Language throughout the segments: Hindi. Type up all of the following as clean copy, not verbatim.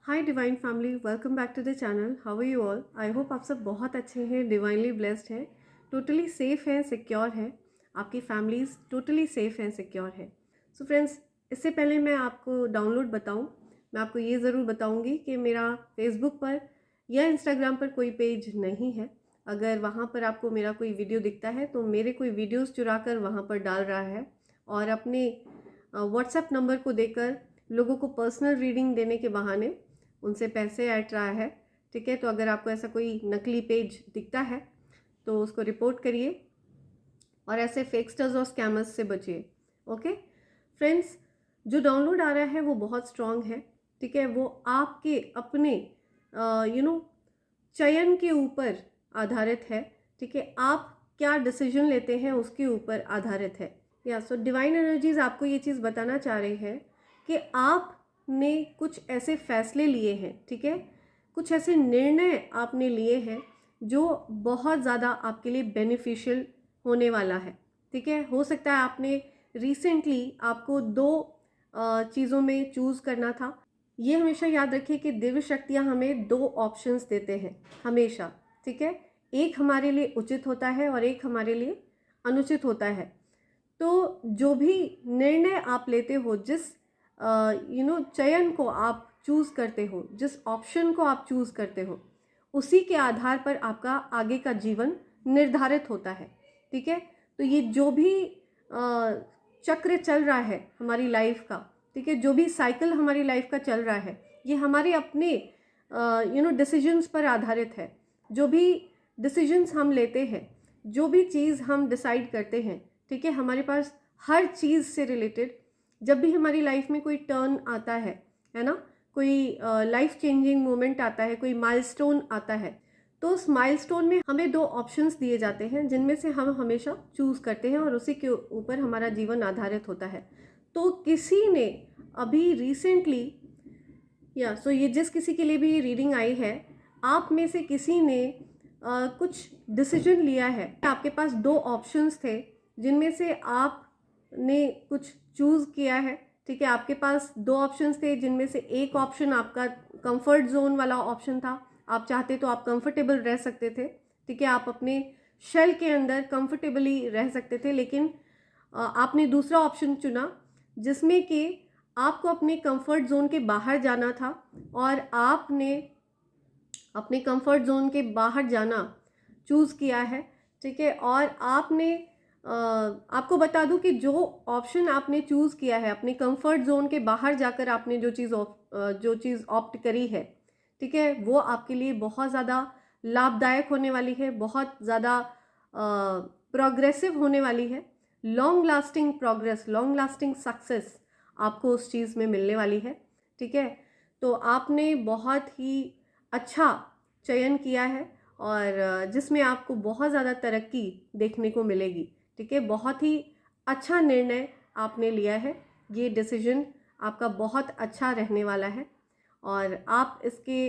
Hi divine family, welcome back to the channel. How are you all? I hope आप सब बहुत अच्छे हैं, डिवाइनली ब्लेस्ड हैं, टोटली सेफ हैं, सिक्योर हैं। आपकी फैमिलीज टोटली सेफ हैं, सिक्योर है। सो फ्रेंड्स, इससे पहले मैं आपको डाउनलोड बताऊं, मैं आपको ये ज़रूर बताऊंगी कि मेरा फेसबुक पर या इंस्टाग्राम पर कोई पेज नहीं है। अगर वहाँ पर आपको मेरा कोई वीडियो दिखता है तो मेरे कोई वीडियोज़ चुरा कर वहाँ पर डाल रहा है और अपने व्हाट्सएप नंबर को देकर लोगों को पर्सनल रीडिंग देने के बहाने उनसे पैसे ऐंठ रहा है। ठीक है, तो अगर आपको ऐसा कोई नकली पेज दिखता है तो उसको रिपोर्ट करिए और ऐसे फेकस्टर्स और स्कैमर्स से बचिए। ओके फ्रेंड्स, जो डाउनलोड आ रहा है वो बहुत स्ट्रॉन्ग है। ठीक है, वो आपके अपने चयन के ऊपर आधारित है। ठीक है, आप क्या डिसीजन लेते हैं उसके ऊपर आधारित है। या सो डिवाइन एनर्जीज आपको ये चीज़ बताना चाह रही है कि आपने कुछ ऐसे फैसले लिए हैं। ठीक है, कुछ ऐसे निर्णय आपने लिए हैं जो बहुत ज़्यादा आपके लिए बेनिफिशियल होने वाला है। ठीक है, हो सकता है आपने रिसेंटली आपको दो चीज़ों में चूज़ करना था। ये हमेशा याद रखिए कि दिव्य शक्तियाँ हमें दो ऑप्शंस देते हैं हमेशा। ठीक है, एक हमारे लिए उचित होता है और एक हमारे लिए अनुचित होता है। तो जो भी निर्णय आप लेते हो, जिस चयन को आप चूज़ करते हो, जिस ऑप्शन को आप चूज़ करते हो, उसी के आधार पर आपका आगे का जीवन निर्धारित होता है। ठीक है, तो ये जो भी चक्र चल रहा है हमारी लाइफ का, ठीक है, जो भी साइकिल हमारी लाइफ का चल रहा है, ये हमारे अपने डिसीजंस पर आधारित है। जो भी डिसीजंस हम लेते हैं, जो भी चीज़ हम डिसाइड करते हैं, ठीक है, हमारे पास हर चीज़ से रिलेटेड जब भी हमारी लाइफ में कोई टर्न आता है ना, कोई लाइफ चेंजिंग मोमेंट आता है, कोई माइलस्टोन आता है, तो उस माइलस्टोन में हमें दो ऑप्शंस दिए जाते हैं जिनमें से हम हमेशा चूज़ करते हैं और उसी के ऊपर हमारा जीवन आधारित होता है। तो किसी ने अभी रिसेंटली ये जिस किसी के लिए भी रीडिंग आई है, आप में से किसी ने कुछ डिसीजन लिया है। आपके पास दो ऑप्शंस थे जिनमें से आपने कुछ चूज़ किया है। ठीक है, आपके पास दो ऑप्शंस थे जिनमें से एक ऑप्शन आपका कंफर्ट जोन वाला ऑप्शन था। आप चाहते तो आप कंफर्टेबल रह सकते थे। ठीक है, आप अपने शेल के अंदर कंफर्टेबली रह सकते थे, लेकिन आपने दूसरा ऑप्शन चुना जिसमें कि आपको अपने कंफर्ट जोन के बाहर जाना था और आपने अपने कंफर्ट जोन के बाहर जाना चूज़ किया है। ठीक है, और आपको बता दूं कि जो ऑप्शन आपने चूज़ किया है, अपने कंफर्ट जोन के बाहर जाकर आपने जो चीज़ ऑप्ट करी है, ठीक है, वो आपके लिए बहुत ज़्यादा लाभदायक होने वाली है, बहुत ज़्यादा प्रोग्रेसिव होने वाली है। Long lasting progress, long lasting success आपको उस चीज़ में मिलने वाली है। ठीक है, तो आपने बहुत ही अच्छा चयन किया है और जिसमें आपको बहुत ज़्यादा तरक्की देखने को मिलेगी। ठीक है, बहुत ही अच्छा निर्णय आपने लिया है। ये डिसीजन आपका बहुत अच्छा रहने वाला है और आप इसके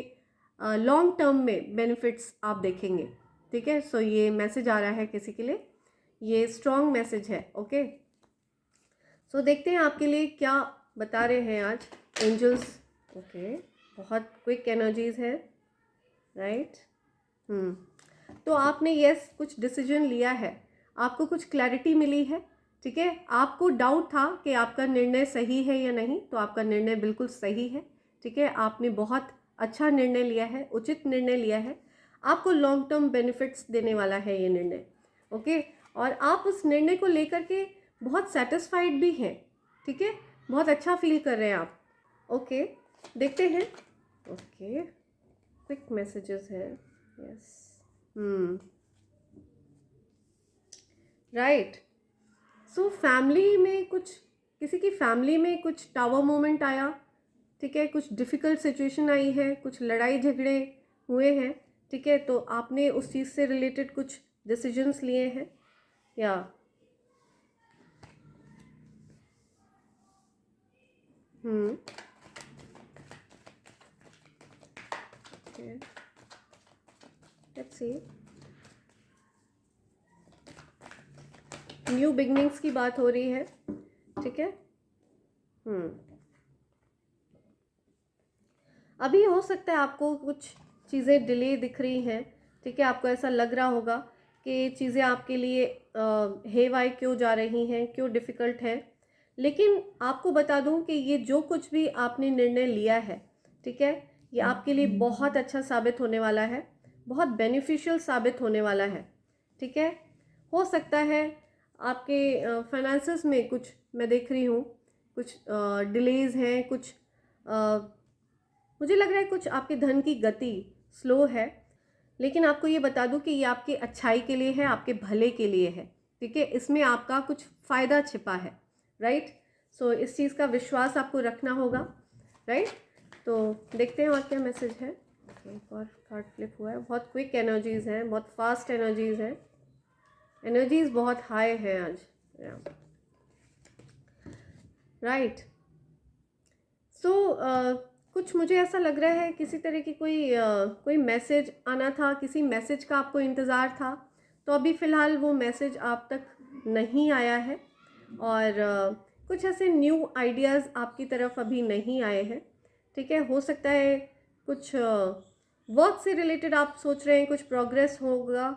लॉन्ग टर्म में बेनिफिट्स आप देखेंगे। ठीक है, सो ये मैसेज आ रहा है किसी के लिए, ये स्ट्रॉन्ग मैसेज है। ओके, सो देखते हैं आपके लिए क्या बता रहे हैं आज एंजल्स। ओके, बहुत क्विक एनर्जीज है, राइट। तो आपने यस कुछ डिसीजन लिया है, आपको कुछ क्लैरिटी मिली है। ठीक है, आपको डाउट था कि आपका निर्णय सही है या नहीं, तो आपका निर्णय बिल्कुल सही है। ठीक है, आपने बहुत अच्छा निर्णय लिया है, उचित निर्णय लिया है। आपको लॉन्ग टर्म बेनिफिट्स देने वाला है ये निर्णय। ओके, और आप उस निर्णय को लेकर के बहुत सेटिस्फाइड भी हैं। ठीक है, बहुत अच्छा फील कर रहे हैं आप। ओके, देखते हैं। ओके, क्विक मैसेजेस है। Yes, right. सो फैमिली में किसी की फैमिली में कुछ टावर मोमेंट आया। ठीक है, कुछ डिफ़िकल्ट सिचुएशन आई है, कुछ लड़ाई झगड़े हुए हैं। ठीक है, तो आपने उस चीज़ से रिलेटेड कुछ डिसीजंस लिए हैं या लेट्स सी, न्यू बिगनिंग्स की बात हो रही है। ठीक है, अभी हो सकता है आपको कुछ चीज़ें डिले दिख रही हैं, ठीक है, आपको ऐसा लग रहा होगा कि चीज़ें आपके लिए हेवाई क्यों जा रही हैं, क्यों डिफ़िकल्ट है। लेकिन आपको बता दूं कि ये जो कुछ भी आपने निर्णय लिया है, ठीक है, ये आपके लिए बहुत अच्छा साबित होने वाला है, बहुत बेनिफिशियल साबित होने वाला है, ठीक है। हो सकता है आपके फाइनेंसेस में कुछ, मैं देख रही हूँ कुछ डिलेज हैं, कुछ मुझे लग रहा है कुछ आपके धन की गति स्लो है। लेकिन आपको ये बता दूं कि ये आपकी अच्छाई के लिए है, आपके भले के लिए है, ठीक है। इसमें आपका कुछ फ़ायदा छिपा है, राइट। सो इस चीज़ का विश्वास आपको रखना होगा, राइट। तो देखते हैं और क्या मैसेज है। एक और कार्ड फ्लिप हुआ है, बहुत क्विक एनर्जीज़ हैं, बहुत फास्ट एनर्जीज़ हैं, एनर्जीज़ बहुत हाई हैं आज, राइट। सो कुछ मुझे ऐसा लग रहा है किसी तरह की कोई मैसेज आना था, किसी मैसेज का आपको इंतज़ार था, तो अभी फ़िलहाल वो मैसेज आप तक नहीं आया है। और कुछ ऐसे न्यू आइडियाज़ आपकी तरफ अभी नहीं आए हैं, ठीक है। हो सकता है कुछ वर्क से रिलेटेड आप सोच रहे हैं कुछ प्रोग्रेस होगा,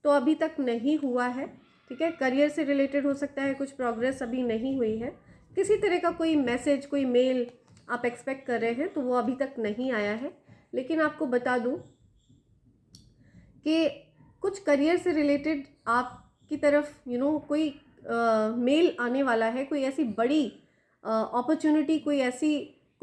तो अभी तक नहीं हुआ है, ठीक है। करियर से रिलेटेड हो सकता है कुछ प्रोग्रेस अभी नहीं हुई है। किसी तरह का कोई मैसेज, कोई मेल आप एक्सपेक्ट कर रहे हैं, तो वो अभी तक नहीं आया है। लेकिन आपको बता दूं कि कुछ करियर से रिलेटेड आपकी तरफ कोई मेल आने वाला है, कोई ऐसी बड़ी अपॉर्चुनिटी, कोई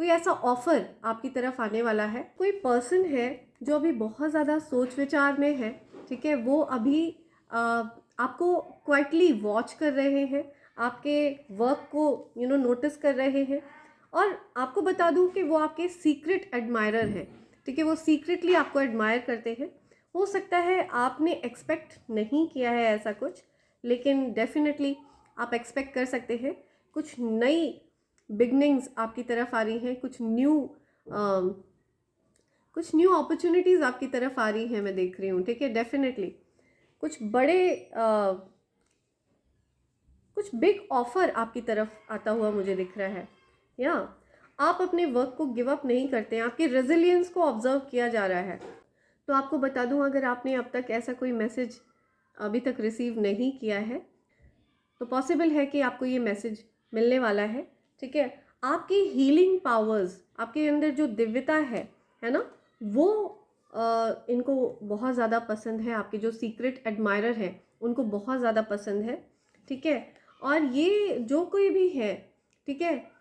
ऐसा ऑफर आपकी तरफ आने वाला है। कोई पर्सन है जो अभी बहुत ज़्यादा सोच विचार में है, ठीक है। वो अभी आपको क्वाइटली वॉच कर रहे हैं, आपके वर्क को नोटिस कर रहे हैं। और आपको बता दूं कि वो आपके सीक्रेट एडमायरर हैं, ठीक है। वो सीक्रेटली आपको एडमायर करते हैं। हो सकता है आपने एक्सपेक्ट नहीं किया है ऐसा कुछ, लेकिन डेफिनेटली आप एक्सपेक्ट कर सकते हैं कुछ नई बिगनिंग्स आपकी तरफ आ रही हैं, कुछ न्यू अपॉर्चुनिटीज़ आपकी तरफ आ रही हैं, मैं देख रही हूँ, ठीक है। डेफिनेटली कुछ कुछ बिग ऑफर आपकी तरफ आता हुआ मुझे दिख रहा है। या आप अपने वर्क को गिव अप नहीं करते हैं, आपके रेजिलियंस को ऑब्जर्व किया जा रहा है। तो आपको बता दूं, अगर आपने अब तक ऐसा कोई मैसेज अभी तक रिसीव नहीं किया है, तो पॉसिबल है कि आपको ये मैसेज मिलने वाला है, ठीक है। आपकी हीलिंग पावर्स, आपके अंदर जो दिव्यता है ना, वो इनको बहुत ज़्यादा पसंद है। आपके जो सीक्रेट एडमायरर हैं उनको बहुत ज़्यादा पसंद है, ठीक है। और ये जो कोई भी है, ठीक है,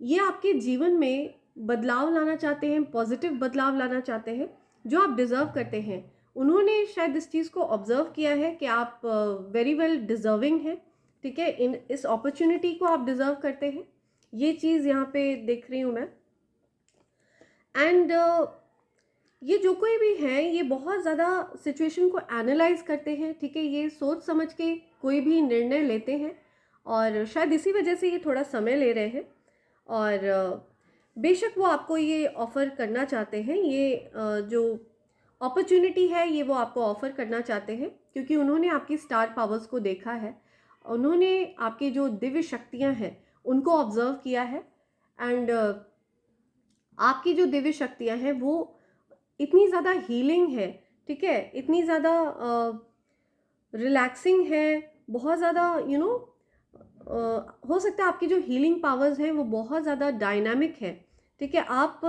ये आपके जीवन में बदलाव लाना चाहते हैं, पॉजिटिव बदलाव लाना चाहते हैं जो आप डिज़र्व करते हैं। उन्होंने शायद इस चीज़ को ऑब्जर्व किया है कि आप वेरी वेल डिज़र्विंग हैं, ठीक है। इस अपॉर्चुनिटी को आप डिज़र्व करते हैं, ये चीज़ यहाँ पे देख रही हूँ मैं। एंड ये जो कोई भी है, ये बहुत ज़्यादा सिचुएशन को एनालाइज करते हैं, ठीक है। ये सोच समझ के कोई भी निर्णय लेते हैं, और शायद इसी वजह से ये थोड़ा समय ले रहे हैं। और बेशक वो आपको ये ऑफ़र करना चाहते हैं, ये जो अपॉर्चुनिटी है ये वो आपको ऑफ़र करना चाहते हैं, क्योंकि उन्होंने आपकी स्टार पावर्स को देखा है, उन्होंने आपकी जो दिव्य शक्तियाँ हैं उनको ऑब्जर्व किया है। एंड आपकी जो दिव्य शक्तियाँ हैं वो इतनी ज़्यादा हीलिंग है, ठीक है, इतनी ज़्यादा रिलैक्सिंग है, बहुत ज़्यादा हो सकता है आपकी जो हीलिंग पावर्स हैं वो बहुत ज़्यादा डायनामिक है, ठीक है। आप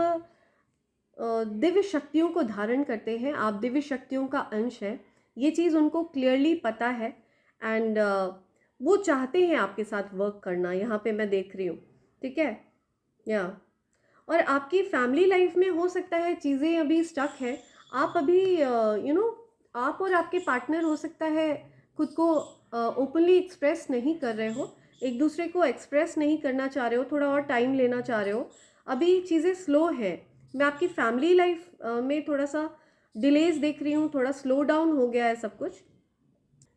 दिव्य शक्तियों को धारण करते हैं, आप दिव्य शक्तियों का अंश है, ये चीज़ उनको क्लियरली पता है। एंड वो चाहते हैं आपके साथ वर्क करना, यहाँ पे मैं देख रही हूँ, ठीक है। या और आपकी फैमिली लाइफ में हो सकता है चीज़ें अभी स्टक है, आप अभी आप और आपके पार्टनर हो सकता है खुद को ओपनली एक्सप्रेस नहीं कर रहे हो, एक दूसरे को एक्सप्रेस नहीं करना चाह रहे हो, थोड़ा और टाइम लेना चाह रहे हो, अभी चीज़ें स्लो है। मैं आपकी फैमिली लाइफ में थोड़ा सा डिलेज देख रही हूँ, थोड़ा स्लो डाउन हो गया है सब कुछ।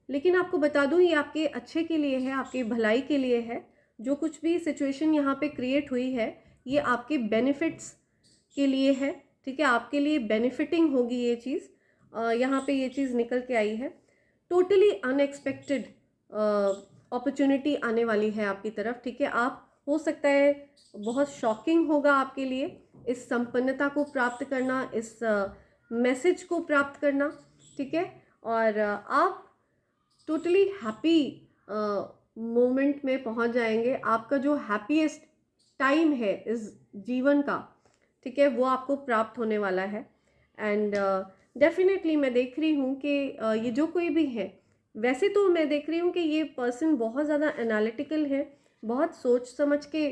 लेकिन आपको बता दूं ये आपके अच्छे के लिए है, आपकी भलाई के लिए है। जो कुछ भी सिचुएशन यहाँ पे क्रिएट हुई है ये आपके बेनिफिट्स के लिए है, ठीक है। आपके लिए बेनिफिटिंग होगी ये चीज़, यहाँ पे ये चीज़ निकल के आई है। टोटली अनएक्सपेक्टेड अपॉर्चुनिटी आने वाली है आपकी तरफ, ठीक है। आप हो सकता है बहुत शॉकिंग होगा आपके लिए, इस संपन्नता को प्राप्त करना, इस मैसेज को प्राप्त करना, ठीक है। और आप टोटली हैप्पी मोमेंट में पहुंच जाएंगे। आपका जो हैप्पीएस्ट टाइम है इस जीवन का, ठीक है, वो आपको प्राप्त होने वाला है। एंड डेफिनेटली मैं देख रही हूँ कि ये जो कोई भी है, वैसे तो मैं देख रही हूँ कि ये पर्सन बहुत ज़्यादा एनालिटिकल है, बहुत सोच समझ के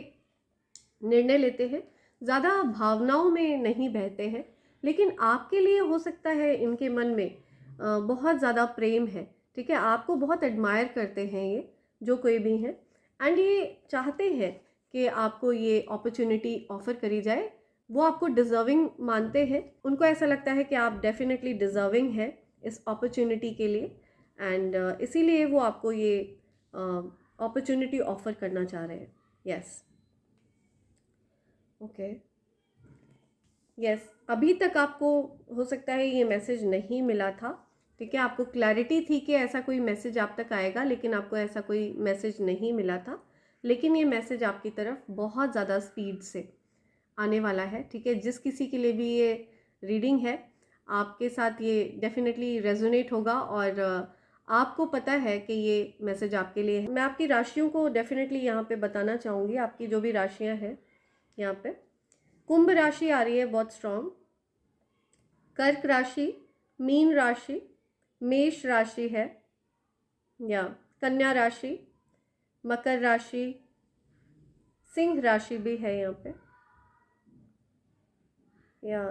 निर्णय लेते हैं, ज़्यादा भावनाओं में नहीं बहते हैं। लेकिन आपके लिए हो सकता है इनके मन में बहुत ज़्यादा प्रेम है, ठीक है, आपको बहुत एडमायर करते हैं ये जो कोई भी हैं। एंड ये चाहते हैं कि आपको ये अपॉर्चुनिटी ऑफ़र करी जाए, वो आपको डिज़र्विंग मानते हैं। उनको ऐसा लगता है कि आप डेफिनेटली डिज़र्विंग है इस अपॉर्चुनिटी के लिए। एंड इसीलिए वो आपको ये अपॉर्चुनिटी ऑफ़र करना चाह रहे हैं। यस, ओके, यस, अभी तक आपको हो सकता है ये मैसेज नहीं मिला था, ठीक है, आपको क्लैरिटी थी कि ऐसा कोई मैसेज आप तक आएगा, लेकिन आपको ऐसा कोई मैसेज नहीं मिला था। लेकिन ये मैसेज आपकी तरफ बहुत ज़्यादा स्पीड से आने वाला है, ठीक है। जिस किसी के लिए भी ये रीडिंग है, आपके साथ ये डेफिनेटली रेजोनेट होगा और आपको पता है कि ये मैसेज आपके लिए है। मैं आपकी राशियों को डेफिनेटली यहाँ पे बताना चाहूँगी, आपकी जो भी राशियाँ हैं यहाँ पे। कुंभ राशि आ रही है बहुत स्ट्रॉन्ग, कर्क राशि, मीन राशि, मेष राशि है, या कन्या राशि, मकर राशि, सिंह राशि भी है यहाँ पे, या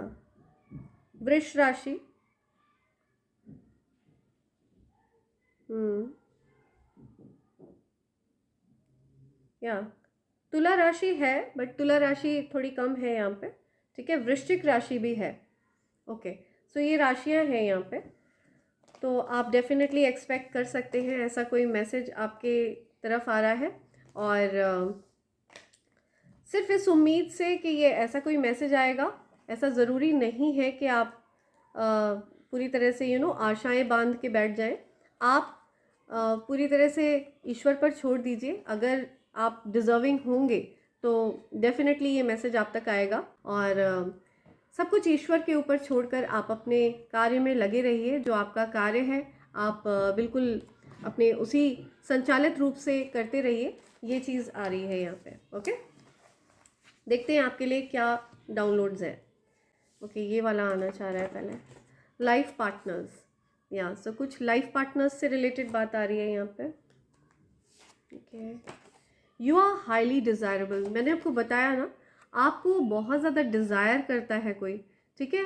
वृष राशि, या तुला राशि है, बट तुला राशि थोड़ी कम है यहाँ पे, ठीक है। वृश्चिक राशि भी है। ओके, सो ये राशियाँ हैं यहाँ पे। तो आप डेफिनेटली एक्सपेक्ट कर सकते हैं ऐसा कोई मैसेज आपके तरफ आ रहा है। और सिर्फ इस उम्मीद से कि ये ऐसा कोई मैसेज आएगा, ऐसा ज़रूरी नहीं है कि आप पूरी तरह से आशाएं बांध के बैठ जाएं। आप पूरी तरह से ईश्वर पर छोड़ दीजिए। अगर आप डिज़र्विंग होंगे तो डेफिनेटली ये मैसेज आप तक आएगा। और सब कुछ ईश्वर के ऊपर छोड़कर आप अपने कार्य में लगे रहिए। जो आपका कार्य है आप बिल्कुल अपने उसी संचालित रूप से करते रहिए। ये चीज़ आ रही है यहाँ पे। ओके, देखते हैं आपके लिए क्या डाउनलोड्स है। ओके, ये वाला आना चाह रहा है पहले, लाइफ पार्टनर्स, या सो कुछ लाइफ पार्टनर्स से रिलेटेड बात आ रही है यहाँ पे। Okay, you are highly desirable. मैंने आपको बताया ना, आपको बहुत ज़्यादा डिज़ायर करता है कोई, ठीक है,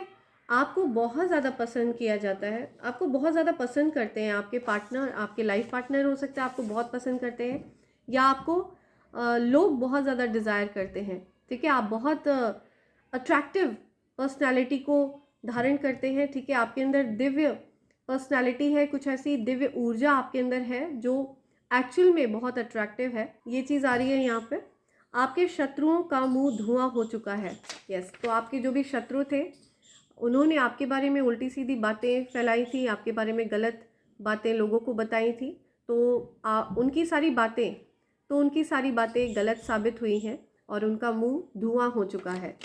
आपको बहुत ज़्यादा पसंद किया जाता है, आपको बहुत ज़्यादा पसंद करते हैं आपके पार्टनर। आपके लाइफ पार्टनर हो सकता है आपको बहुत पसंद करते हैं, या आपको लोग बहुत ज़्यादा डिज़ायर करते हैं, ठीक है। आप बहुत अट्रैक्टिव पर्सनैलिटी को धारण करते हैं, ठीक है। आपके अंदर दिव्य पर्सनैलिटी है, कुछ ऐसी दिव्य ऊर्जा आपके अंदर है जो एक्चुअल में बहुत अट्रैक्टिव है। ये चीज़ आ रही है यहाँ पे। आपके शत्रुओं का मुंह धुआं हो चुका है। यस, तो आपके जो भी शत्रु थे उन्होंने आपके बारे में उल्टी सीधी बातें फैलाई थी, आपके बारे में गलत बातें लोगों को बताई थी। तो उनकी सारी बातें गलत साबित हुई हैं और उनका मुंह धुआं हो चुका है।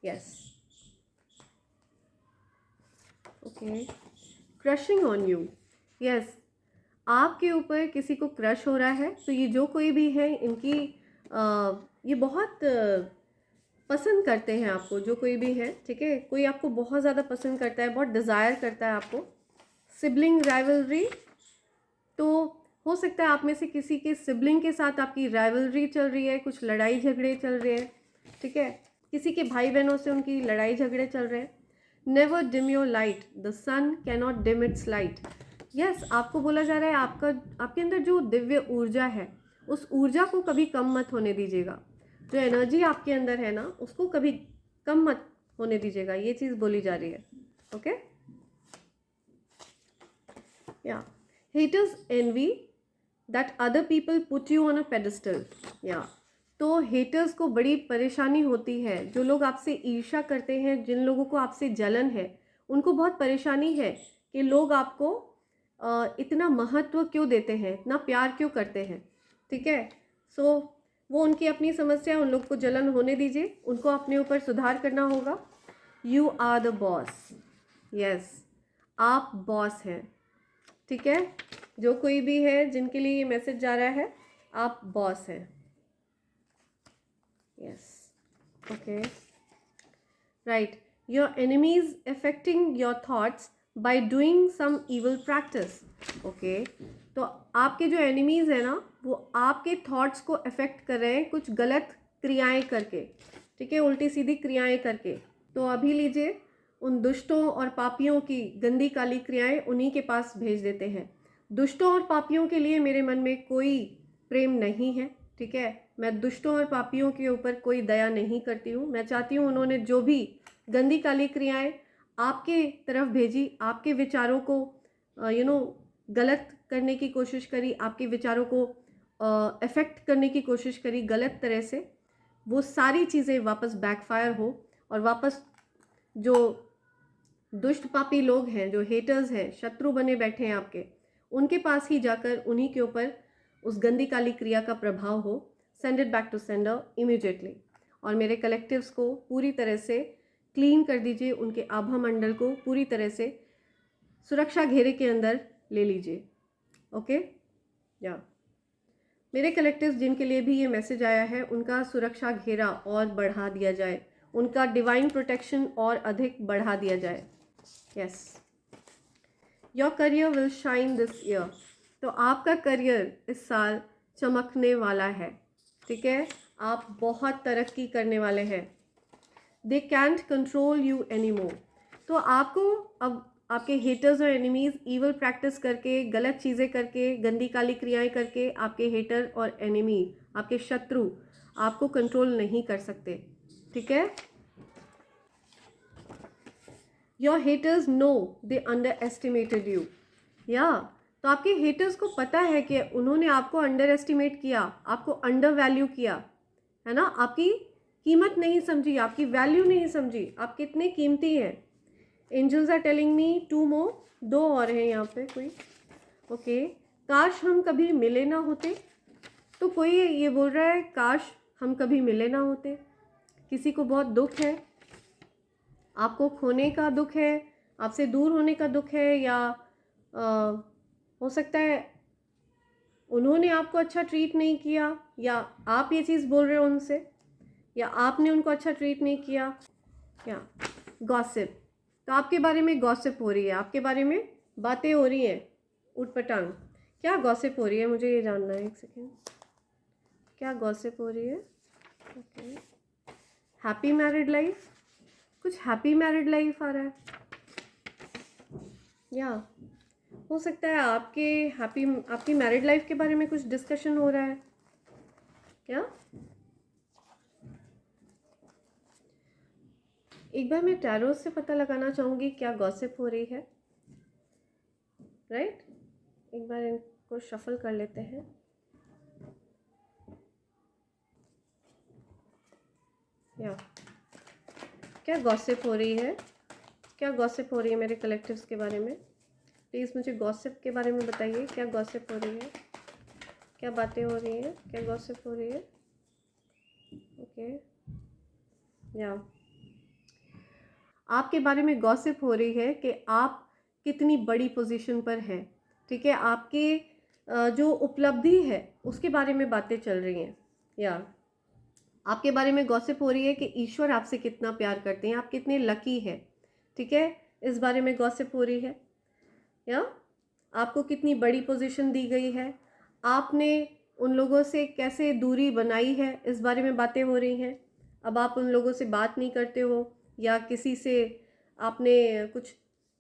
Yes, okay, crushing on you. Yes, आपके ऊपर किसी को क्रश हो रहा है। तो ये जो कोई भी है इनकी ये बहुत पसंद करते हैं आपको, जो कोई भी है, ठीक है। कोई आपको बहुत ज़्यादा पसंद करता है, बहुत डिज़ायर करता है आपको। सिबलिंग राइवलरी, तो हो सकता है आप में से किसी के सिबलिंग के साथ आपकी राइवलरी चल रही है, कुछ लड़ाई झगड़े चल रहे हैं, ठीक है। किसी के भाई बहनों से उनकी लड़ाई झगड़े चल रहे हैं। Never dim your light, the sun cannot dim its light. Yes, आपको बोला जा रहा है आपके अंदर जो दिव्य ऊर्जा है उस ऊर्जा को कभी कम मत होने दीजिएगा। जो एनर्जी आपके अंदर है ना, उसको कभी कम मत होने दीजिएगा। ये चीज़ बोली जा रही है। Okay, yeah haters envy that other people put you on a pedestal. या तो हेटर्स को बड़ी परेशानी होती है। जो लोग आपसे ईर्ष्या करते हैं, जिन लोगों को आपसे जलन है, उनको बहुत परेशानी है कि लोग आपको इतना महत्व क्यों देते हैं, इतना प्यार क्यों करते हैं, ठीक है। सो वो उनकी अपनी समस्या, उन लोग को जलन होने दीजिए, उनको अपने ऊपर सुधार करना होगा। You are the boss. Yes, आप बॉस हैं, ठीक है। जो कोई भी है जिनके लिए ये मैसेज जा रहा है, आप बॉस हैं। Yes, okay, right. Your enemies affecting your thoughts by doing some evil practice. Okay, तो आपके जो एनिमीज़ हैं ना, वो आपके थॉट्स को अफेक्ट कर रहे हैं कुछ गलत क्रियाएं करके, ठीक है, उल्टी सीधी क्रियाएं करके। तो अभी लीजिए, उन दुष्टों और पापियों की गंदी काली क्रियाएं उन्हीं के पास भेज देते हैं। दुष्टों और पापियों के लिए मेरे मन में कोई प्रेम नहीं है, ठीक है। मैं दुष्टों और पापियों के ऊपर कोई दया नहीं करती हूँ। मैं चाहती हूँ उन्होंने जो भी गंदी काली क्रियाएं आपके तरफ भेजी, आपके विचारों को गलत करने की कोशिश करी, आपके विचारों को अफेक्ट करने की कोशिश करी गलत तरह से, वो सारी चीज़ें वापस बैकफायर हो और वापस जो दुष्ट पापी लोग हैं, जो हेटर्स हैं, शत्रु बने बैठे हैं आपके, उनके पास ही जाकर उन्हीं के ऊपर उस गंदी काली क्रिया का प्रभाव हो। Send it back to sender immediately. और मेरे कलेक्टिव्स को पूरी तरह से क्लीन कर दीजिए, उनके आभा मंडल को पूरी तरह से सुरक्षा घेरे के अंदर ले लीजिए। ओके, या मेरे कलेक्टिव्स जिनके लिए भी ये मैसेज आया है, उनका सुरक्षा घेरा और बढ़ा दिया जाए, उनका डिवाइन प्रोटेक्शन और अधिक बढ़ा दिया जाए। Yes, your career will shine this year. तो आपका करियर इस साल चमकने वाला है, ठीक है। आप बहुत तरक्की करने वाले हैं। They can't control you any more. तो आपको अब आपके हेटर्स और एनिमीज़ ईवल प्रैक्टिस करके, गलत चीज़ें करके, गंदी काली क्रियाएं करके, आपके हेटर और एनिमी, आपके शत्रु आपको कंट्रोल नहीं कर सकते, ठीक है। Your haters know they underestimated you. या तो आपके हेटर्स को पता है कि उन्होंने आपको अंडर एस्टिमेट किया, आपको अंडर वैल्यू किया, है ना। आपकी कीमत नहीं समझी, आपकी वैल्यू नहीं समझी, आप कितने कीमती हैं। Angels are telling me 2 more, 2 और हैं यहाँ पे कोई। ओके, काश हम कभी मिले ना होते। तो कोई ये बोल रहा है काश हम कभी मिले ना होते। किसी को बहुत दुख है, आपको खोने का दुख है, आपसे दूर होने का दुख है, या हो सकता है उन्होंने आपको अच्छा ट्रीट नहीं किया, या आप ये चीज़ बोल रहे हो उनसे, या आपने उनको अच्छा ट्रीट नहीं किया। क्या गॉसिप, तो आपके बारे में गॉसिप हो रही है, आपके बारे में बातें हो रही हैं उटपटांग। क्या गॉसिप हो रही है, मुझे ये जानना है। एक सेकेंड, क्या गॉसिप हो रही है। ओके, हैप्पी मैरिड लाइफ, कुछ हैप्पी मैरिड लाइफ आ रहा है, या हो सकता है आपकी मैरिड लाइफ के बारे में कुछ डिस्कशन हो रहा है क्या। एक बार मैं टैरो से पता लगाना चाहूँगी क्या गॉसिप हो रही है, राइट। एक बार इनको शफल कर लेते हैं। या क्या गॉसिप हो रही है, क्या गॉसिप हो रही है मेरे कलेक्टिव्स के बारे में। प्लीज़ मुझे गॉसिप के बारे में बताइए, क्या गॉसिप हो रही है, क्या बातें हो रही हैं, क्या गॉसिप हो रही है। ओके, या आपके बारे में गॉसिप हो रही है कि आप कितनी बड़ी पोजीशन पर हैं, ठीक है। आपके जो उपलब्धि है उसके बारे में बातें चल रही हैं, या आपके बारे में गॉसिप हो रही है कि ईश्वर आपसे कितना प्यार करते हैं, आप कितने लकी हैं, ठीक है। इस बारे में गॉसिप हो रही है, या आपको कितनी बड़ी पोजीशन दी गई है, आपने उन लोगों से कैसे दूरी बनाई है, इस बारे में बातें हो रही हैं। अब आप उन लोगों से बात नहीं करते हो, या किसी से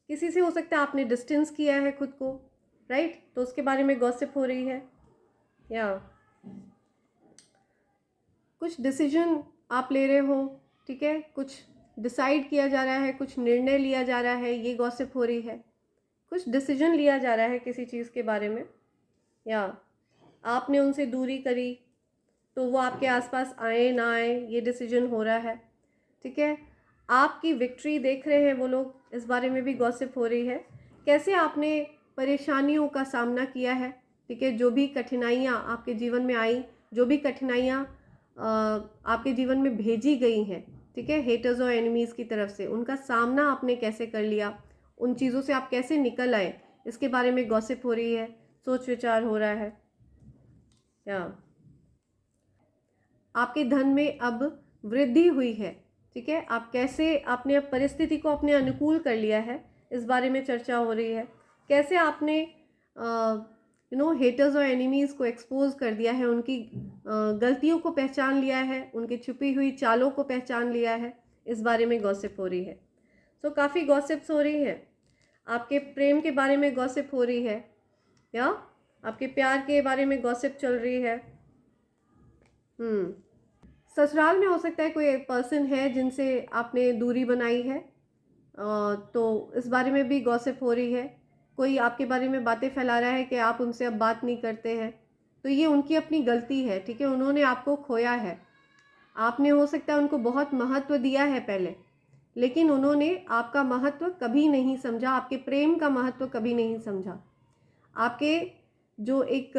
किसी से हो सकता है आपने डिस्टेंस किया है खुद को, राइट। तो उसके बारे में गॉसिप हो रही है, या कुछ डिसीजन आप ले रहे हो, ठीक है, कुछ डिसाइड किया जा रहा है, कुछ निर्णय लिया जा रहा है, ये गॉसिप हो रही है। कुछ डिसीजन लिया जा रहा है किसी चीज़ के बारे में, या आपने उनसे दूरी करी तो वो आपके आसपास आए ना आए, ये डिसीजन हो रहा है, ठीक है। आपकी विक्ट्री देख रहे हैं वो लोग, इस बारे में भी गॉसिप हो रही है। कैसे आपने परेशानियों का सामना किया है, ठीक है। जो भी कठिनाइयाँ आपके जीवन में आई, जो भी कठिनाइयाँ आपके जीवन में भेजी गई हैं, ठीक है, हेटर्स और एनिमीज़ की तरफ से, उनका सामना आपने कैसे कर लिया, उन चीज़ों से आप कैसे निकल आए, इसके बारे में गॉसिप हो रही है, सोच विचार हो रहा है। या आपके धन में अब वृद्धि हुई है, ठीक है, आप कैसे आपने परिस्थिति को अपने अनुकूल कर लिया है, इस बारे में चर्चा हो रही है। कैसे आपने हेटर्स और एनिमीज़ को एक्सपोज कर दिया है, उनकी गलतियों को पहचान लिया है, उनकी छुपी हुई चालों को पहचान लिया है, इस बारे में गॉसिप हो रही है। सो काफ़ी गॉसिप्स हो रही हैं। आपके प्रेम के बारे में गॉसिप हो रही है, या आपके प्यार के बारे में गॉसिप चल रही है। ससुराल में हो सकता है कोई एक पर्सन है जिनसे आपने दूरी बनाई है, तो इस बारे में भी गॉसिप हो रही है। कोई आपके बारे में बातें फैला रहा है कि आप उनसे अब बात नहीं करते हैं, तो ये उनकी अपनी गलती है, ठीक है, उन्होंने आपको खोया है। आपने हो सकता है उनको बहुत महत्व दिया है पहले, लेकिन उन्होंने आपका महत्व कभी नहीं समझा, आपके प्रेम का महत्व कभी नहीं समझा। आपके जो एक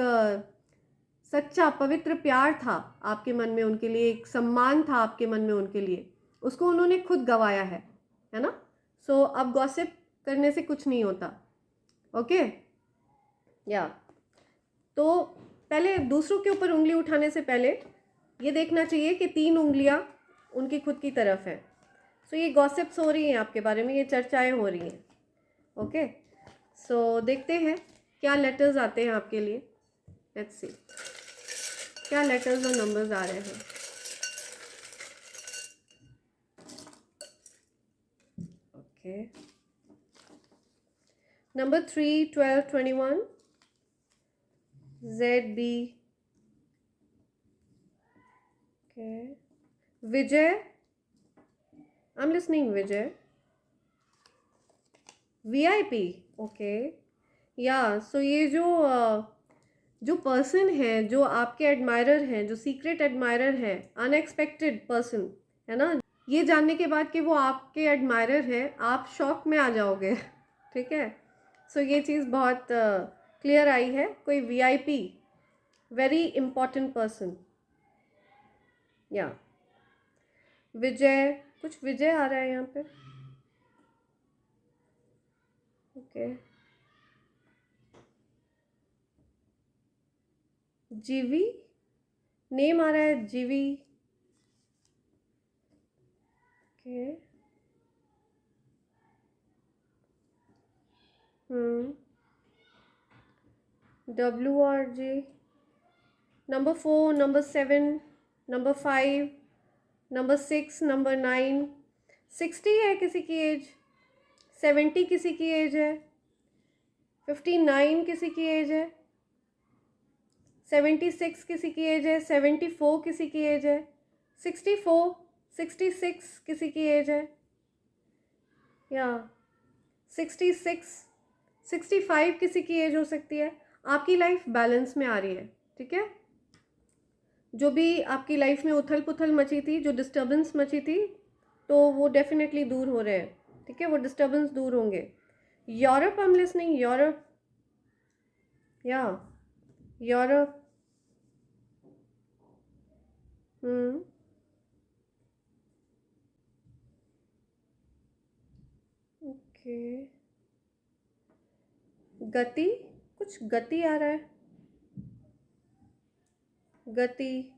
सच्चा पवित्र प्यार था आपके मन में उनके लिए, एक सम्मान था आपके मन में उनके लिए, उसको उन्होंने खुद गंवाया है ना। सो अब गॉसिप करने से कुछ नहीं होता। ओके, या तो पहले दूसरों के ऊपर उंगली उठाने से पहले ये देखना चाहिए कि 3 उंगलियां उनकी खुद की तरफ है। सो ये गॉसिप्स हो रही हैं आपके बारे में, ये चर्चाएं हो रही हैं। ओके, सो देखते हैं क्या लेटर्स आते हैं आपके लिए। लेट्स सी क्या लेटर्स और नंबर्स आ रहे हैं। Okay, number 3, 12, 21, ZB, okay, Vijay, I am listening Vijay, VIP, okay, या सो ये जो पर्सन है, जो आपके एडमायरर हैं, जो सीक्रेट एडमायरर हैं, अनएक्सपेक्टेड पर्सन है ना, ये जानने के बाद कि वो आपके एडमायरर हैं, आप शॉक में आ जाओगे। ठीक है, सो ये चीज़ बहुत क्लियर आई है। कोई VIP, वेरी इम्पॉर्टेंट पर्सन, या विजय, कुछ विजय आ रहा है यहाँ पे। ओके, जीवी, नेम आ रहा है जीवी। Okay, WRJ, number 4, number 7, number 5, number 6, number 9, 60 है किसी की एज, 70 किसी की एज है, 59 किसी की एज है, 76 किसी की एज है, 74 किसी की एज है, 64, 66 किसी की एज है, या 66, 65 किसी की एज हो सकती है। आपकी लाइफ बैलेंस में आ रही है, ठीक है। जो भी आपकी लाइफ में उथल पुथल मची थी, जो डिस्टर्बेंस मची थी, तो वो डेफिनेटली दूर हो रहे हैं, ठीक है, वो डिस्टर्बेंस दूर होंगे। Europe, I am listening Europe, या यूरोप, ओके, गति, कुछ गति आ रहा है, गति,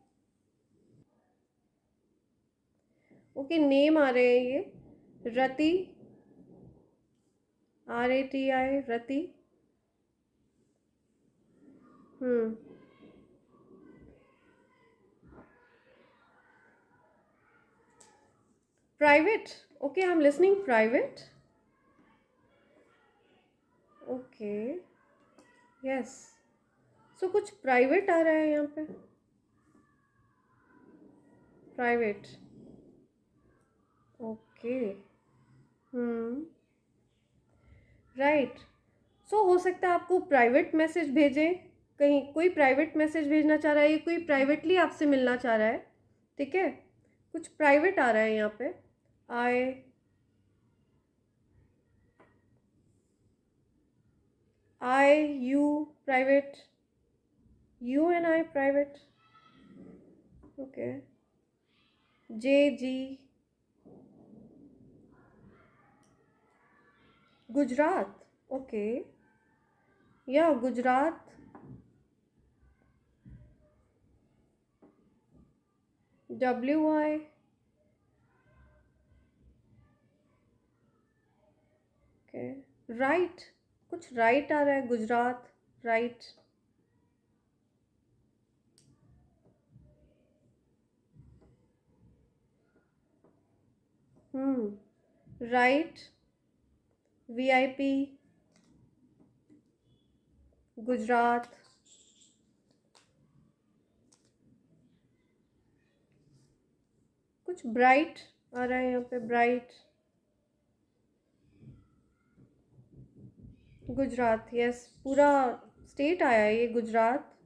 ओके, नेम आ रहे हैं ये, Rati, RATI, Rati, private, okay, I am listening private, okay, yes, so कुछ प्राइवेट आ रहा है यहाँ पे, प्राइवेट, ओके, राइट। सो हो सकता है आपको प्राइवेट मैसेज भेजें, कहीं कोई प्राइवेट मैसेज भेजना चाह रहा है, कोई प्राइवेटली आपसे मिलना चाह रहा है, ठीक है, कुछ प्राइवेट आ रहा है यहाँ पे। I, you, private, you and I, private, okay, J G, Gujarat, okay, या Gujarat, W I, okay, right, कुछ राइट आ रहा है, Gujarat, right, right, VIP, Gujarat, कुछ ब्राइट आ रहा है यहाँ पे, ब्राइट, गुजरात, यस, पूरा स्टेट आया है ये, गुजरात,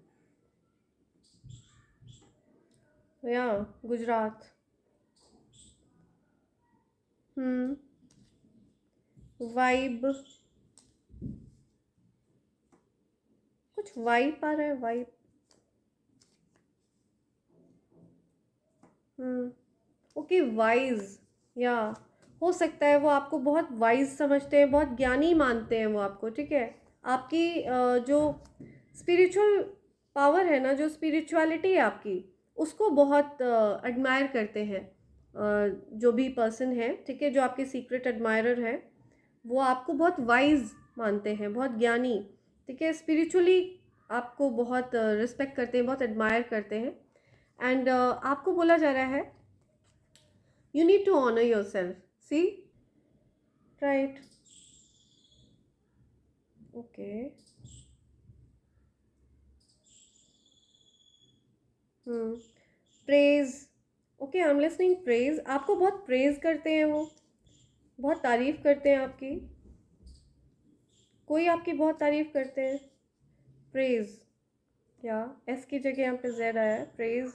या गुजरात, वाइब, कुछ वाइब आ रहा है, वाइब, ओके, वाइज, या हो सकता है वो आपको बहुत वाइज समझते हैं, बहुत ज्ञानी मानते हैं वो आपको, ठीक है। आपकी जो स्पिरिचुअल पावर है ना, जो स्पिरिचुअलिटी है आपकी, उसको बहुत एडमायर करते हैं जो भी पर्सन है, ठीक है, जो आपके सीक्रेट एडमायरर है, वो आपको बहुत वाइज मानते हैं, बहुत ज्ञानी, ठीक है, स्पिरिचुअली आपको बहुत रिस्पेक्ट करते हैं, बहुत एडमायर करते हैं। एंड आपको बोला जा रहा है you need to honor yourself, see, right, okay, praise, okay, I'm listening, praise, आपको बहुत प्रेज करते हैं वो, बहुत तारीफ करते हैं आपकी, कोई आपकी बहुत तारीफ करते हैं, प्रेज, या एस की जगह यहाँ पे जेड आया है, प्रेज,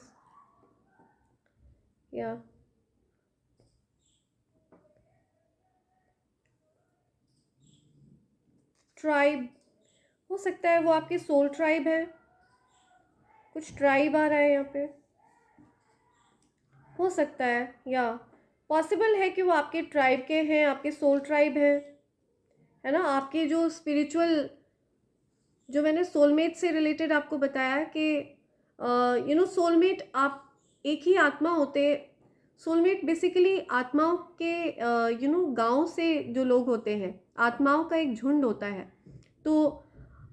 या ट्राइब, हो सकता है वो आपकी सोल ट्राइब है, कुछ ट्राइब आ रहा है यहाँ पे, हो सकता है, या पॉसिबल है कि वो आपके ट्राइब के हैं, आपके सोल ट्राइब है ना, आपके जो स्पिरिचुअल, जो मैंने सोलमेट से रिलेटेड आपको बताया कि सोलमेट आप एक ही आत्मा होते, सोलमेट बेसिकली आत्माओं के गांव से जो लोग होते हैं, आत्माओं का एक झुंड होता है, तो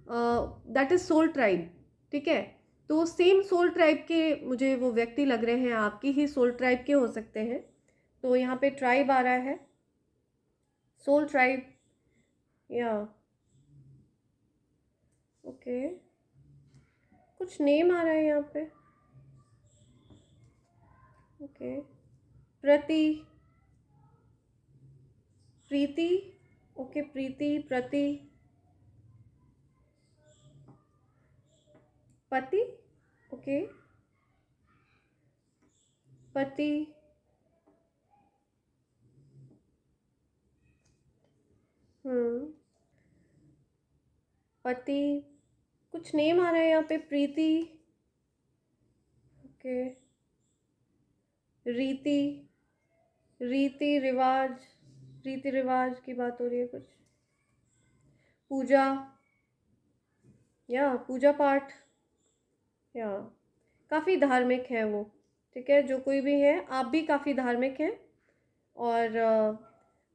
दैट इज़ सोल ट्राइब, ठीक है। तो सेम सोल ट्राइब के मुझे वो व्यक्ति लग रहे हैं, आपकी ही सोल ट्राइब के हो सकते हैं, तो यहाँ पे ट्राइब आ रहा है, सोल ट्राइब, या ओके, कुछ नेम आ रहा है यहाँ पे, ओके, प्रति, प्रीति, ओके, प्रीति, प्रति, पति, ओके, पति, पति, कुछ नेम आ रहा है यहाँ पे, प्रीति, ओके, रीति, रीति रिवाज, रीति रिवाज की बात हो रही है, कुछ पूजा, या पूजा पाठ, या काफ़ी धार्मिक है वो, ठीक है, जो कोई भी है, आप भी काफ़ी धार्मिक हैं, और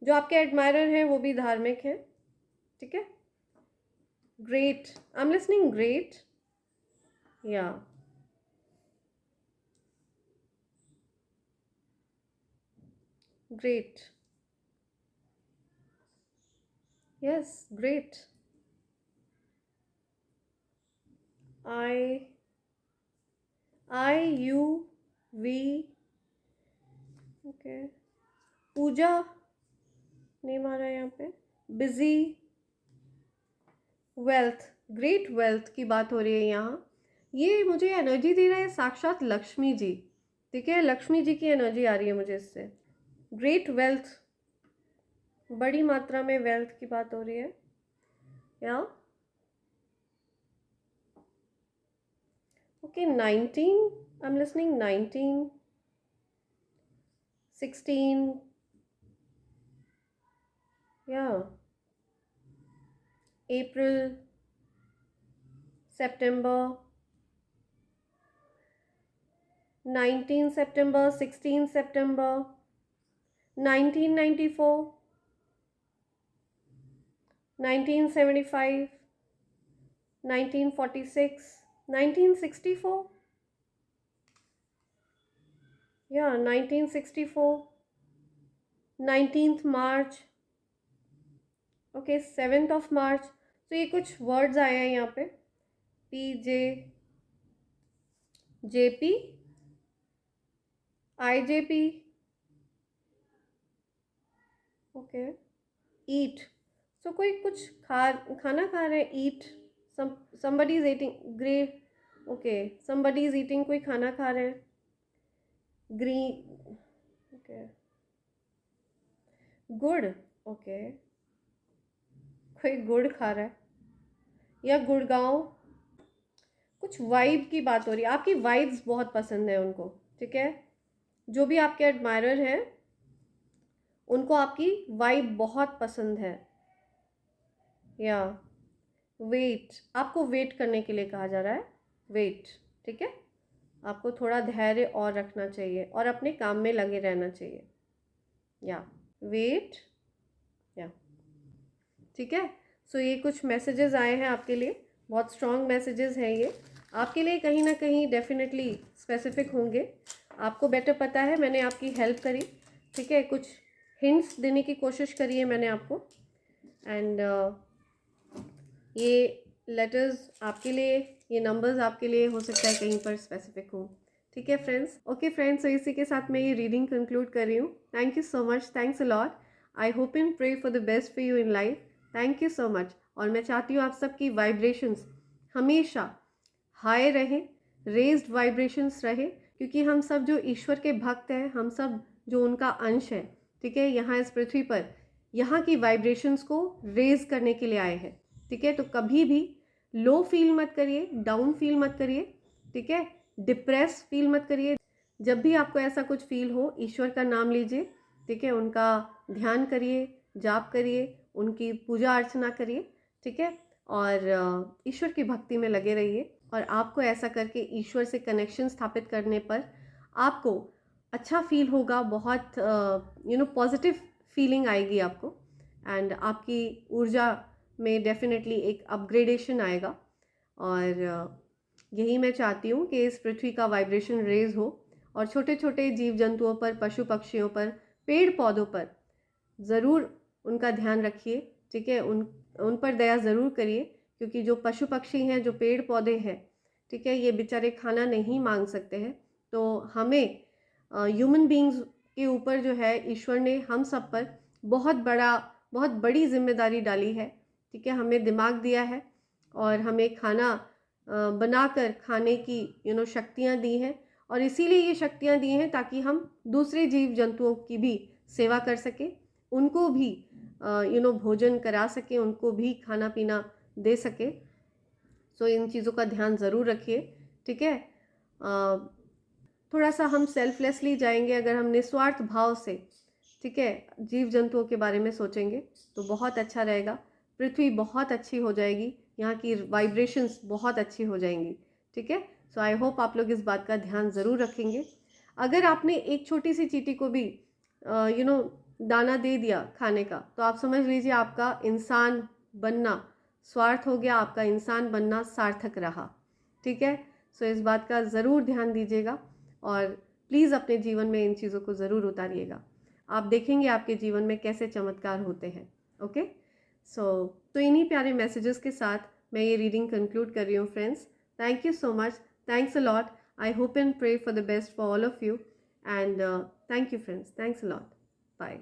जो आपके एडमायरर हैं वो भी धार्मिक हैं, ठीक है, great, I am listening, great, या great, yes, great, I U V, okay, Pooja name आ रहा है यहाँ पे, बिजी, वेल्थ, ग्रेट वेल्थ की बात हो रही है यहाँ, ये मुझे एनर्जी दे रहा है साक्षात लक्ष्मी जी, ठीक है, लक्ष्मी जी की एनर्जी आ रही है मुझे इससे, ग्रेट वेल्थ, बड़ी मात्रा में वेल्थ की बात हो रही है, या okay, 19, I'm listening 19, 16, yeah, April, September, 19 September, 16 September, 1994, 1975, 1946, 1964, yeah, 1964, 19th March, okay 7th of March. तो ये कुछ वर्ड्स आए हैं यहाँ पे, पी जे, जे पी, आई जे पी, ओके, ईट। सो कोई कुछ खाना खा रहे हैं, ईट, somebody is eating, grey, okay, somebody is eating, कोई खाना खा रहे हैं, ग्रीन, ओके, गुड़, ओके, कोई गुड़ खा रहा है, या गुड़गांव, कुछ वाइब की बात हो रही है, आपकी वाइब्स बहुत पसंद है उनको, ठीक है, जो भी आपके एडमायरर हैं उनको आपकी वाइब बहुत पसंद है, या वेट, आपको वेट करने के लिए कहा जा रहा है, वेट, ठीक है, आपको थोड़ा धैर्य और रखना चाहिए और अपने काम में लगे रहना चाहिए, या वेट, या ठीक है। सो ये कुछ मैसेजेस आए हैं आपके लिए, बहुत स्ट्रॉन्ग मैसेजेस हैं ये आपके लिए, कहीं ना कहीं डेफिनेटली स्पेसिफिक होंगे, आपको बेटर पता है, मैंने आपकी हेल्प करी, ठीक है, कुछ हिंट्स देने की कोशिश करी है मैंने आपको, एंड ये लेटर्स आपके लिए, ये नंबर्स आपके लिए हो सकता है कहीं पर स्पेसिफिक हो, ठीक है फ्रेंड्स। ओके फ्रेंड्स, तो इसी के साथ मैं ये रीडिंग कंक्लूड कर रही हूँ। Thank you so much, thanks a lot, I hope and pray for the best for you in life, thank you so much. और मैं चाहती हूँ आप सबकी वाइब्रेशंस हमेशा हाई रहें, रेज्ड वाइब्रेशंस रहे, क्योंकि हम सब जो ईश्वर के भक्त हैं, हम सब जो उनका अंश है, ठीक है, यहाँ इस पृथ्वी पर यहाँ की वाइब्रेशंस को रेज करने के लिए आए हैं, ठीक है। तो कभी भी लो फील मत करिए, डाउन फील मत करिए, ठीक है, डिप्रेस फील मत करिए। जब भी आपको ऐसा कुछ फील हो, ईश्वर का नाम लीजिए, ठीक है, उनका ध्यान करिए, जाप करिए, उनकी पूजा अर्चना करिए, ठीक है, और ईश्वर की भक्ति में लगे रहिए। और आपको ऐसा करके ईश्वर से कनेक्शन स्थापित करने पर आपको अच्छा फील होगा, बहुत पॉजिटिव फीलिंग आएगी आपको, एंड आपकी ऊर्जा में डेफिनेटली एक अपग्रेडेशन आएगा। और यही मैं चाहती हूँ कि इस पृथ्वी का वाइब्रेशन रेज हो, और छोटे छोटे जीव जंतुओं पर, पशु पक्षियों पर, पेड़ पौधों पर ज़रूर उनका ध्यान रखिए, ठीक है, उन पर दया ज़रूर करिए, क्योंकि जो पशु पक्षी हैं, जो पेड़ पौधे हैं, ठीक है, ये बेचारे खाना नहीं मांग सकते हैं। तो हमें ह्यूमन बींग्स के ऊपर जो है ईश्वर ने हम सब पर बहुत बड़ी जिम्मेदारी डाली है, ठीक है, हमें दिमाग दिया है और हमें खाना बनाकर खाने की शक्तियाँ दी हैं, और इसीलिए ये शक्तियाँ दी हैं ताकि हम दूसरे जीव जंतुओं की भी सेवा कर सकें, उनको भी भोजन करा सकें, उनको भी खाना पीना दे सके। सो इन चीज़ों का ध्यान ज़रूर रखिए, ठीक है। थोड़ा सा हम सेल्फलेसली जाएंगे, अगर हम निस्वार्थ भाव से, ठीक है, जीव जंतुओं के बारे में सोचेंगे तो बहुत अच्छा रहेगा, पृथ्वी बहुत अच्छी हो जाएगी, यहाँ की वाइब्रेशंस बहुत अच्छी हो जाएंगी, ठीक है। सो आई होप आप लोग इस बात का ध्यान ज़रूर रखेंगे। अगर आपने एक छोटी सी चींटी को भी दाना दे दिया खाने का, तो आप समझ लीजिए आपका इंसान बनना स्वार्थ हो गया, आपका इंसान बनना सार्थक रहा, ठीक है। सो इस बात का ज़रूर ध्यान दीजिएगा, और प्लीज़ अपने जीवन में इन चीज़ों को ज़रूर उतारिएगा, आप देखेंगे आपके जीवन में कैसे चमत्कार होते हैं। ओके, तो इन्हीं प्यारे मैसेजेस के साथ मैं ये रीडिंग कंक्लूड कर रही हूँ friends. Thank you so much, thanks a lot, I hope and pray for the best for all of you, and thank you friends, thanks a lot, bye.